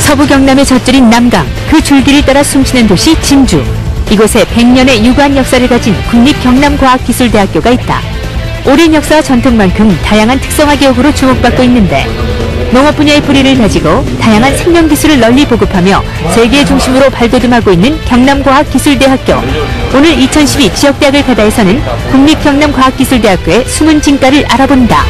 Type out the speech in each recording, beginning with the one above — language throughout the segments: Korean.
서부 경남의 젖줄인 남강, 그 줄기를 따라 숨쉬는 도시 진주. 이곳에 100년의 유구한 역사를 가진 국립경남과학기술대학교가 있다. 오랜 역사와 전통만큼 다양한 특성화 교육으로 주목받고 있는데 농업 분야의 뿌리를 가지고 다양한 생명기술을 널리 보급하며 세계의 중심으로 발돋움하고 있는 경남과학기술대학교. 오늘 2012 지역대학을 가다에서는 국립경남과학기술대학교의 숨은 진가를 알아본다.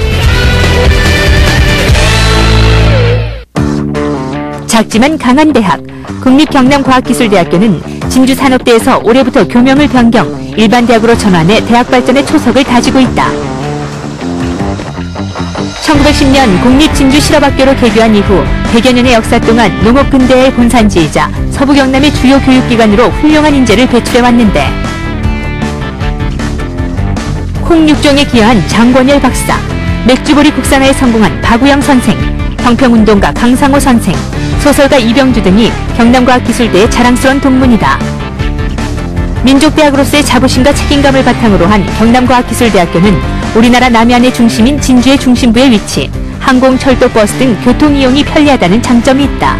작지만 강한 대학, 국립경남과학기술대학교는 진주산업대에서 올해부터 교명을 변경, 일반 대학으로 전환해 대학 발전의 초석을 다지고 있다. 1910년 국립진주실업학교로 개교한 이후 100여 년의 역사 동안 농업근대의 본산지이자 서부 경남의 주요 교육기관으로 훌륭한 인재를 배출해왔는데 콩육종에 기여한 장권열 박사, 맥주보리 국산화에 성공한 박우영 선생, 평평운동가 강상호 선생, 소설가 이병주 등이 경남과학기술대의 자랑스러운 동문이다. 민족대학으로서의 자부심과 책임감을 바탕으로 한 경남과학기술대학교는 우리나라 남해안의 중심인 진주의 중심부에 위치, 항공, 철도, 버스 등 교통이용이 편리하다는 장점이 있다.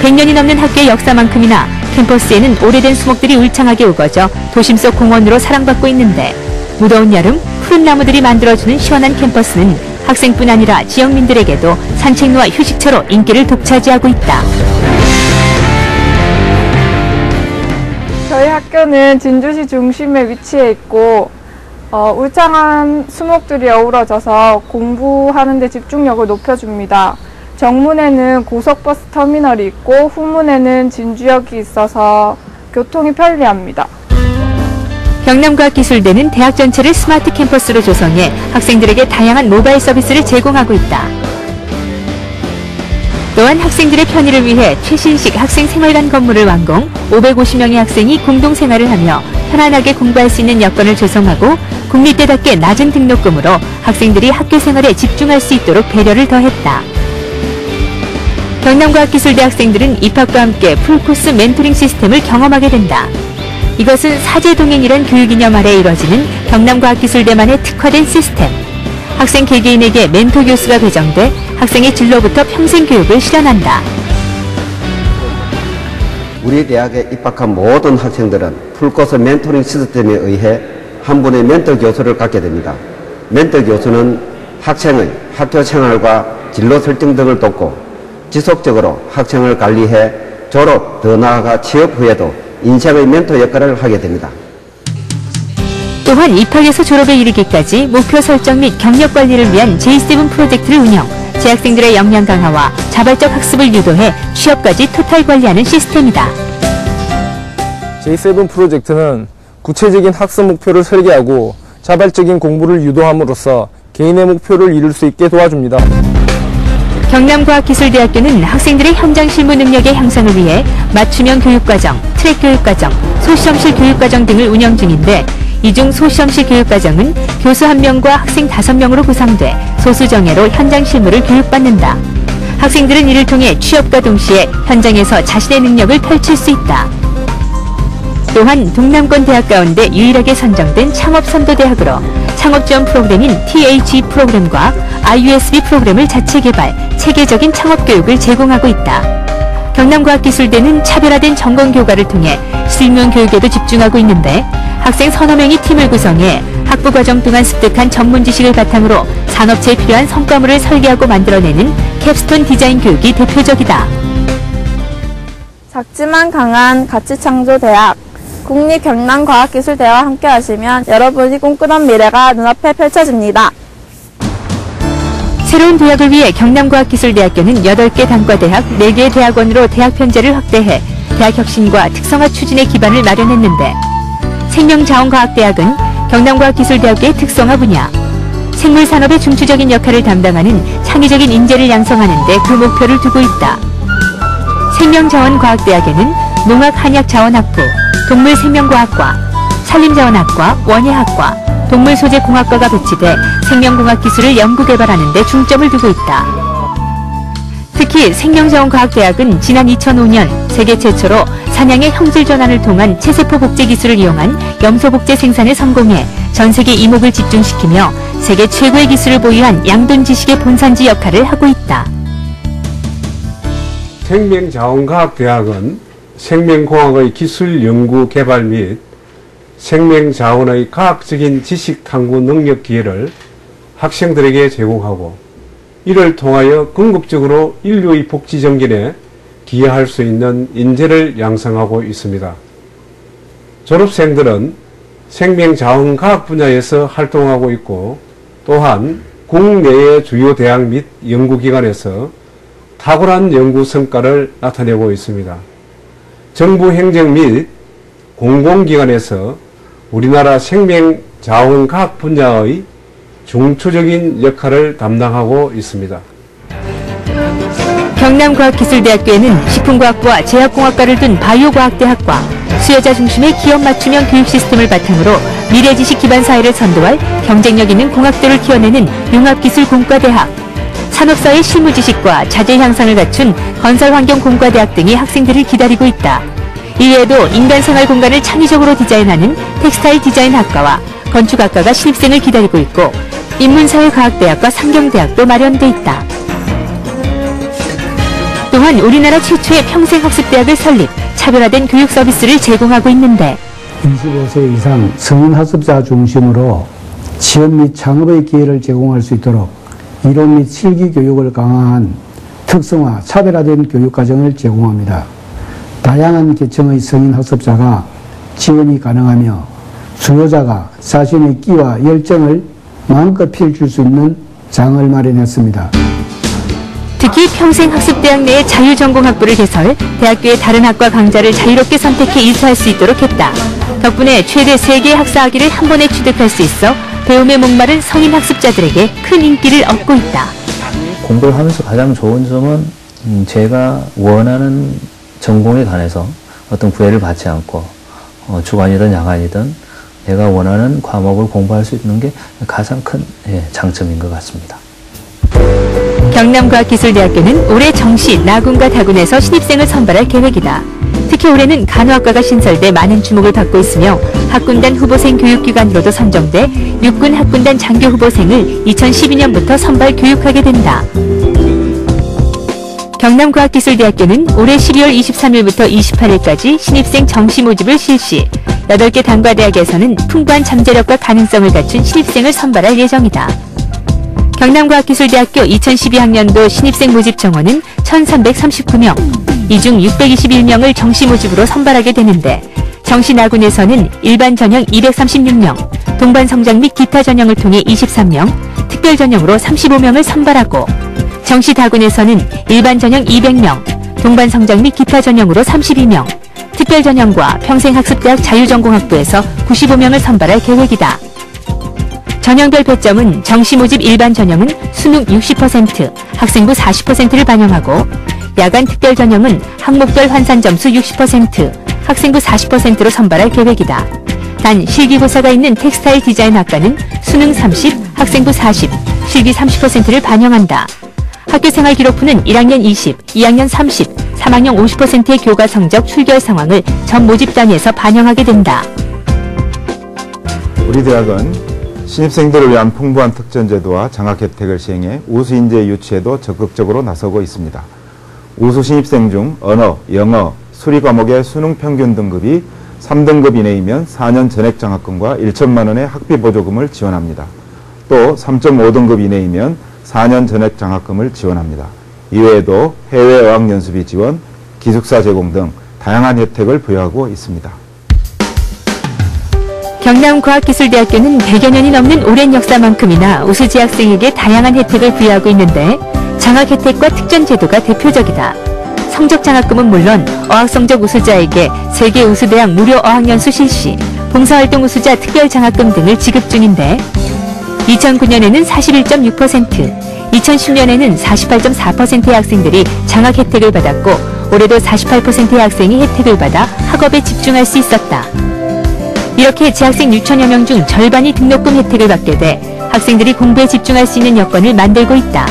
100년이 넘는 학교의 역사만큼이나 캠퍼스에는 오래된 수목들이 울창하게 우거져 도심 속 공원으로 사랑받고 있는데 무더운 여름 푸른 나무들이 만들어주는 시원한 캠퍼스는 학생뿐 아니라 지역민들에게도 산책로와 휴식처로 인기를 독차지하고 있다. 저희 학교는 진주시 중심에 위치해 있고 울창한 수목들이 어우러져서 공부하는 데 집중력을 높여줍니다. 정문에는 고속버스 터미널이 있고 후문에는 진주역이 있어서 교통이 편리합니다. 경남과학기술대는 대학 전체를 스마트 캠퍼스로 조성해 학생들에게 다양한 모바일 서비스를 제공하고 있다. 또한 학생들의 편의를 위해 최신식 학생생활관 건물을 완공, 550명의 학생이 공동생활을 하며 편안하게 공부할 수 있는 여건을 조성하고 국립대답게 낮은 등록금으로 학생들이 학교 생활에 집중할 수 있도록 배려를 더했다. 경남과학기술대 학생들은 입학과 함께 풀코스 멘토링 시스템을 경험하게 된다. 이것은 사제동행이란 교육 이념 아래 이뤄지는 경남과학기술대만의 특화된 시스템. 학생 개개인에게 멘토 교수가 배정돼 학생의 진로부터 평생 교육을 실현한다. 우리 대학에 입학한 모든 학생들은 풀코스 멘토링 시스템에 의해 한 분의 멘토 교수를 갖게 됩니다. 멘토 교수는 학생의 학교 생활과 진로 설정 등을 돕고 지속적으로 학생을 관리해 졸업, 더 나아가 취업 후에도 인생의 멘토 역할을 하게 됩니다. 또한 입학에서 졸업에 이르기까지 목표 설정 및 경력 관리를 위한 J7 프로젝트를 운영, 재학생들의 역량 강화와 자발적 학습을 유도해 취업까지 토탈 관리하는 시스템이다. J7 프로젝트는 구체적인 학습 목표를 설계하고 자발적인 공부를 유도함으로써 개인의 목표를 이룰 수 있게 도와줍니다. 경남과학기술대학교는 학생들의 현장 실무 능력의 향상을 위해 맞춤형 교육과정, 트랙 교육과정, 소시험실 교육과정 등을 운영 중인데 이 중 소시험실 교육과정은 교수 1명과 학생 5명으로 구성돼 소수정예로 현장 실무를 교육받는다. 학생들은 이를 통해 취업과 동시에 현장에서 자신의 능력을 펼칠 수 있다. 또한 동남권 대학 가운데 유일하게 선정된 창업선도대학으로 창업지원 프로그램인 TH 프로그램과 IUSB 프로그램을 자체 개발, 체계적인 창업교육을 제공하고 있다. 경남과학기술대는 차별화된 전공교과를 통해 실무형 교육에도 집중하고 있는데 학생 서너 명이 팀을 구성해 학부과정 동안 습득한 전문 지식을 바탕으로 산업체에 필요한 성과물을 설계하고 만들어내는 캡스톤 디자인 교육이 대표적이다. 작지만 강한 가치창조대학, 국립경남과학기술대와 함께 하시면 여러분이 꿈꾸던 미래가 눈앞에 펼쳐집니다. 새로운 도약을 위해 경남과학기술대학교는 8개 단과대학, 4개의 대학원으로 대학 편제를 확대해 대학 혁신과 특성화 추진의 기반을 마련했는데 생명자원과학대학은 경남과학기술대학교의 특성화 분야, 생물산업의 중추적인 역할을 담당하는 창의적인 인재를 양성하는 데 그 목표를 두고 있다. 생명자원과학대학에는 농학 한약자원학부, 동물생명과학과, 산림자원학과, 원예학과, 동물소재공학과가 배치돼 생명공학기술을 연구개발하는 데 중점을 두고 있다. 특히 생명자원과학대학은 지난 2005년 세계 최초로 사냥의 형질 전환을 통한 체세포 복제 기술을 이용한 염소 복제 생산에 성공해 전 세계 이목을 집중시키며 세계 최고의 기술을 보유한 양돈 지식의 본산지 역할을 하고 있다. 생명자원과학대학은 생명공학의 기술 연구 개발 및 생명자원의 과학적인 지식 탐구 능력 기회를 학생들에게 제공하고 이를 통하여 궁극적으로 인류의 복지 정진에 기여할 수 있는 인재를 양성하고 있습니다. 졸업생들은 생명자원과학 분야에서 활동하고 있고 또한 국내의 주요 대학 및 연구기관에서 탁월한 연구 성과를 나타내고 있습니다. 정부 행정 및 공공기관에서 우리나라 생명자원과학 분야의 중추적인 역할을 담당하고 있습니다. 경남과학기술대학교에는 식품과학과 제약공학과를 둔 바이오과학대학과 수요자 중심의 기업 맞춤형 교육 시스템을 바탕으로 미래지식 기반 사회를 선도할 경쟁력 있는 공학도를 키워내는 융합기술공과대학, 산업사회 실무지식과 자질 향상을 갖춘 건설환경공과대학 등이 학생들을 기다리고 있다. 이외에도 인간생활 공간을 창의적으로 디자인하는 텍스타일 디자인학과와 건축학과가 신입생을 기다리고 있고 인문사회과학대학과 상경대학도 마련돼 있다. 또한 우리나라 최초의 평생학습대학을 설립, 차별화된 교육 서비스를 제공하고 있는데 25세 이상 성인 학습자 중심으로 취업 및 창업의 기회를 제공할 수 있도록 이론 및 실기 교육을 강화한 특성화, 차별화된 교육과정을 제공합니다. 다양한 계층의 성인 학습자가 지원이 가능하며 수요자가 자신의 끼와 열정을 마음껏 펼칠 수 있는 장을 마련했습니다. 특히 평생학습대학 내에 자유전공학부를 개설, 대학교의 다른 학과 강좌를 자유롭게 선택해 일처할 수 있도록 했다. 덕분에 최대 3개의 학사학위를 한 번에 취득할 수 있어 배움에 목마른 성인 학습자들에게 큰 인기를 얻고 있다. 공부를 하면서 가장 좋은 점은 제가 원하는 전공에 관해서 어떤 구애를 받지 않고 주간이든 야간이든 내가 원하는 과목을 공부할 수 있는 게 가장 큰 장점인 것 같습니다. 경남과학기술대학교는 올해 정시, 나군과 다군에서 신입생을 선발할 계획이다. 특히 올해는 간호학과가 신설돼 많은 주목을 받고 있으며 학군단 후보생 교육기관으로도 선정돼 육군 학군단 장교 후보생을 2012년부터 선발 교육하게 된다. 경남과학기술대학교는 올해 12월 23일부터 28일까지 신입생 정시 모집을 실시, 8개 단과대학에서는 풍부한 잠재력과 가능성을 갖춘 신입생을 선발할 예정이다. 경남과학기술대학교 2012학년도 신입생 모집 정원은 1,339명, 이 중 621명을 정시 모집으로 선발하게 되는데 정시 나군에서는 일반 전형 236명, 동반 성장 및 기타 전형을 통해 23명, 특별 전형으로 35명을 선발하고 정시 다군에서는 일반 전형 200명, 동반 성장 및 기타 전형으로 32명, 특별 전형과 평생학습대학 자유전공학부에서 95명을 선발할 계획이다. 전형별 배점은 정시 모집 일반 전형은 수능 60%, 학생부 40%를 반영하고 야간 특별 전형은 항목별 환산 점수 60%, 학생부 40%로 선발할 계획이다. 단 실기고사가 있는 텍스타일 디자인학과는 수능 30, 학생부 40, 실기 30%를 반영한다. 학교생활 기록부는 1학년 20, 2학년 30, 3학년 50%의 교과 성적 출결 상황을 전 모집 단위에서 반영하게 된다. 우리 대학은 신입생들을 위한 풍부한 특전 제도와 장학 혜택을 시행해 우수 인재 유치에도 적극적으로 나서고 있습니다. 우수 신입생 중 언어, 영어, 수리 과목의 수능 평균 등급이 3등급 이내이면 4년 전액 장학금과 1천만 원의 학비 보조금을 지원합니다. 또 3.5등급 이내이면 4년 전액 장학금을 지원합니다. 이외에도 해외 어학연수비 지원, 기숙사 제공 등 다양한 혜택을 부여하고 있습니다. 경남과학기술대학교는 100여 년이 넘는 오랜 역사만큼이나 우수 재학생에게 다양한 혜택을 부여하고 있는데 장학 혜택과 특전 제도가 대표적이다. 성적 장학금은 물론 어학성적 우수자에게 세계 우수대학 무료 어학연수 실시, 봉사활동 우수자 특별 장학금 등을 지급 중인데 2009년에는 41.6%, 2010년에는 48.4%의 학생들이 장학 혜택을 받았고 올해도 48%의 학생이 혜택을 받아 학업에 집중할 수 있었다. 이렇게 재학생 6천여 명 중 절반이 등록금 혜택을 받게 돼 학생들이 공부에 집중할 수 있는 여건을 만들고 있다.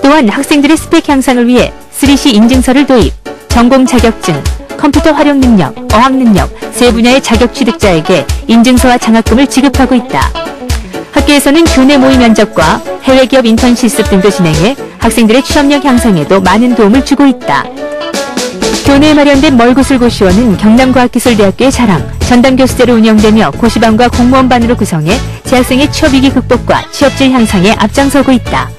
또한 학생들의 스펙 향상을 위해 3C 인증서를 도입, 전공 자격증, 컴퓨터 활용 능력, 어학 능력 세 분야의 자격 취득자에게 인증서와 장학금을 지급하고 있다. 학교에서는 교내 모의 면접과 해외 기업 인턴 실습 등도 진행해 학생들의 취업력 향상에도 많은 도움을 주고 있다. 교내에 마련된 멀구슬고시원은 경남과학기술대학교의 자랑, 전담교수제로 운영되며 고시반과 공무원반으로 구성해 재학생의 취업위기 극복과 취업질 향상에 앞장서고 있다.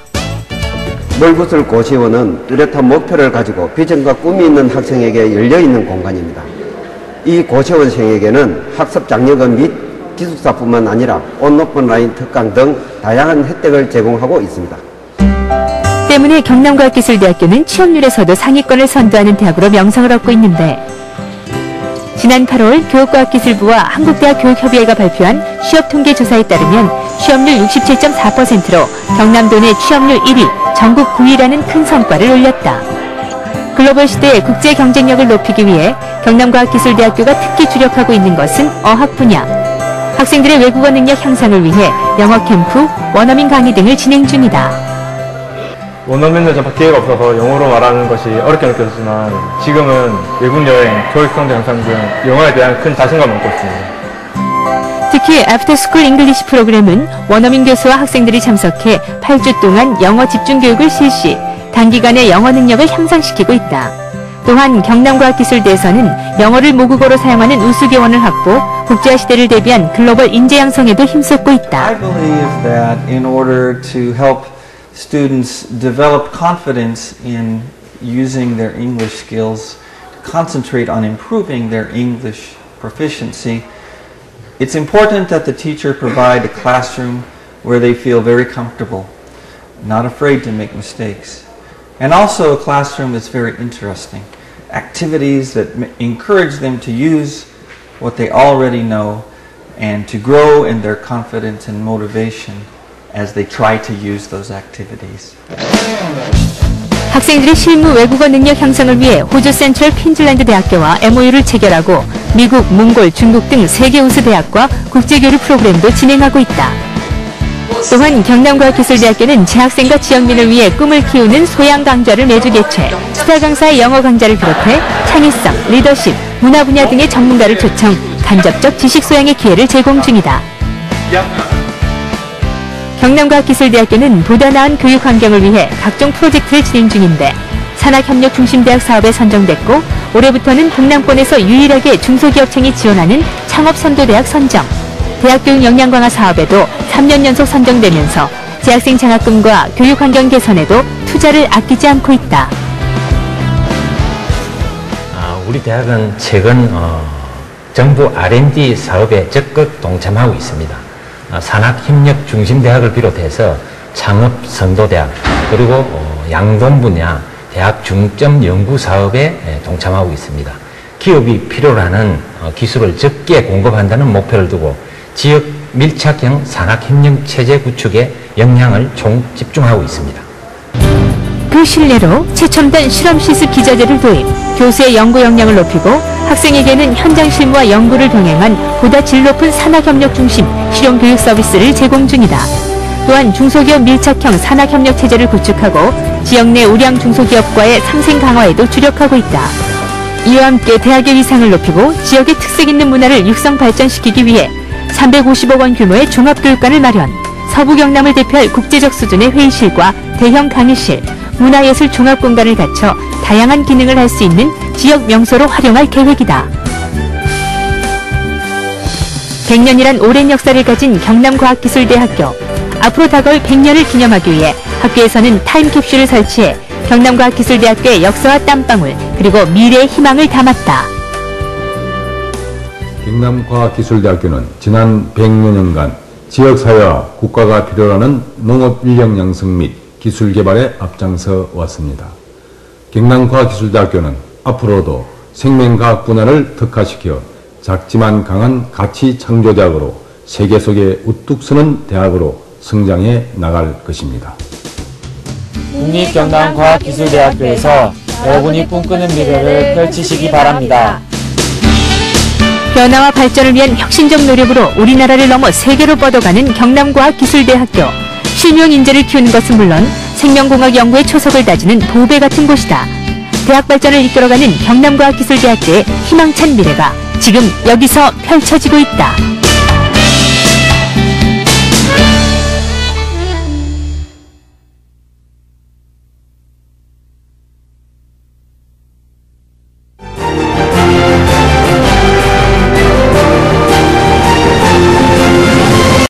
멀구슬고시원은 뚜렷한 목표를 가지고 비전과 꿈이 있는 학생에게 열려있는 공간입니다. 이 고시원생에게는 학습 장려금 및 기숙사뿐만 아니라 온오픈라인 특강 등 다양한 혜택을 제공하고 있습니다. 때문에 경남과학기술대학교는 취업률에서도 상위권을 선도하는 대학으로 명성을 얻고 있는데, 지난 8월 교육과학기술부와 한국대학 교육협의회가 발표한 취업통계조사에 따르면 취업률 67.4%로 경남도 내 취업률 1위, 전국 9위라는 큰 성과를 올렸다. 글로벌 시대의 국제 경쟁력을 높이기 위해 경남과학기술대학교가 특히 주력하고 있는 것은 어학 분야. 학생들의 외국어 능력 향상을 위해 영어 캠프, 원어민 강의 등을 진행 중이다. 원어민을 접할 기회가 없어서 영어로 말하는 것이 어렵게 느껴졌지만 지금은 외국 여행, 교육 성적 향상 등 영어에 대한 큰 자신감을 얻고 있습니다. 특히 애프터스쿨 잉글리시 프로그램은 원어민 교수와 학생들이 참석해 8주 동안 영어 집중 교육을 실시, 단기간에 영어 능력을 향상시키고 있다. 또한 경남과학기술대에서는 영어를 모국어로 사용하는 우수교원을 확보, 국제화 시대를 대비한 글로벌 인재 양성에도 힘쏟고 있다. I believe that in order to help students develop confidence in using their English skills, concentrate on improving their English proficiency, it's important that the teacher provide a classroom where they feel very comfortable, not afraid to make mistakes, and also a classroom that's very interesting, activities that encourage them to use what they already know and to grow in their confidence and motivation as they try to use those activities. 학생들의 실무 외국어 능력 향상을 위해 호주 센트럴 퀸즐랜드 대학교와 MOU를 체결하고 미국, 몽골, 중국 등 세계 우수 대학과 국제교류 프로그램도 진행하고 있다. 또한 경남과학기술대학교는 재학생과 지역민을 위해 꿈을 키우는 소양 강좌를 매주 개최, 스타 강사의 영어 강좌를 비롯해 창의성, 리더십, 문화 분야 등의 전문가를 초청, 간접적 지식 소양의 기회를 제공 중이다. 경남과학기술대학교는 보다 나은 교육 환경을 위해 각종 프로젝트를 진행 중인데, 산학협력 중심대학 사업에 선정됐고 올해부터는 동남권에서 유일하게 중소기업청이 지원하는 창업선도대학 선정, 대학교육 역량 강화 사업에도 3년 연속 선정되면서 재학생 장학금과 교육 환경 개선에도 투자를 아끼지 않고 있다. 우리 대학은 최근 정부 R&D 사업에 적극 동참하고 있습니다. 산학협력 중심대학을 비롯해서 창업선도대학 그리고 양돈 분야 대학 중점 연구 사업에 동참하고 있습니다. 기업이 필요로 하는 기술을 적게 공급한다는 목표를 두고 지역 밀착형 산학협력 체제 구축에 역량을 총 집중하고 있습니다. 그 신뢰로 최첨단 실험실습 기자재를 도입, 교수의 연구 역량을 높이고 학생에게는 현장 실무와 연구를 병행한 보다 질 높은 산학협력 중심 실용교육 서비스를 제공 중이다. 또한 중소기업 밀착형 산학협력 체제를 구축하고 지역 내 우량 중소기업과의 상생 강화에도 주력하고 있다. 이와 함께 대학의 위상을 높이고 지역의 특색 있는 문화를 육성 발전시키기 위해 350억 원 규모의 종합교육관을 마련, 서부 경남을 대표할 국제적 수준의 회의실과 대형 강의실, 문화예술 종합공간을 갖춰 다양한 기능을 할 수 있는 지역 명소로 활용할 계획이다. 100년이란 오랜 역사를 가진 경남과학기술대학교. 앞으로 다가올 100년을 기념하기 위해 학교에서는 타임캡슐을 설치해 경남과학기술대학교의 역사와 땀방울 그리고 미래의 희망을 담았다. 경남과학기술대학교는 지난 100여년간 지역사회와 국가가 필요로 하는 농업인력 양성 및 기술 개발에 앞장서 왔습니다. 경남과학기술대학교는 앞으로도 생명과학 분야를 특화시켜 작지만 강한 가치 창조대학으로 세계 속에 우뚝 서는 대학으로 성장해 나갈 것입니다. 국립경남과학기술대학교에서 여러분이 꿈꾸는 미래를 펼치시기 바랍니다. 변화와 발전을 위한 혁신적 노력으로 우리나라를 넘어 세계로 뻗어가는 경남과학기술대학교. 실용 인재를 키우는 것은 물론 생명공학 연구의 초석을 다지는 보배 같은 곳이다. 대학 발전을 이끌어가는 경남과학기술대학교의 희망찬 미래가 지금 여기서 펼쳐지고 있다.